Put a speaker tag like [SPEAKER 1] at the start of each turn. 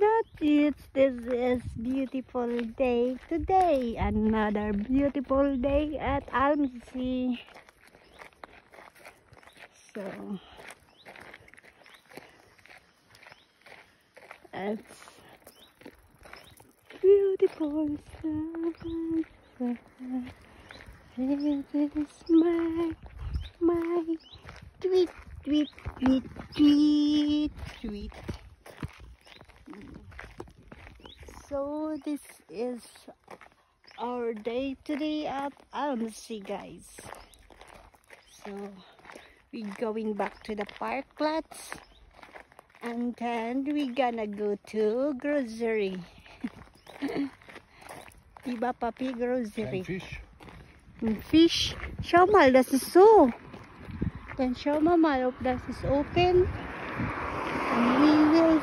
[SPEAKER 1] that it's this is beautiful day today. Another beautiful day at Almsea. So it's beautiful sunset. This is my tweet. So this is our day today at Almsea, guys. So we're going back to the park lots, and then we're gonna go to grocery. Diba, Papi? Grocery.
[SPEAKER 2] And fish.
[SPEAKER 1] And fish. Schau mal, das ist so. Dann schauen wir mal, ob das ist open. And we will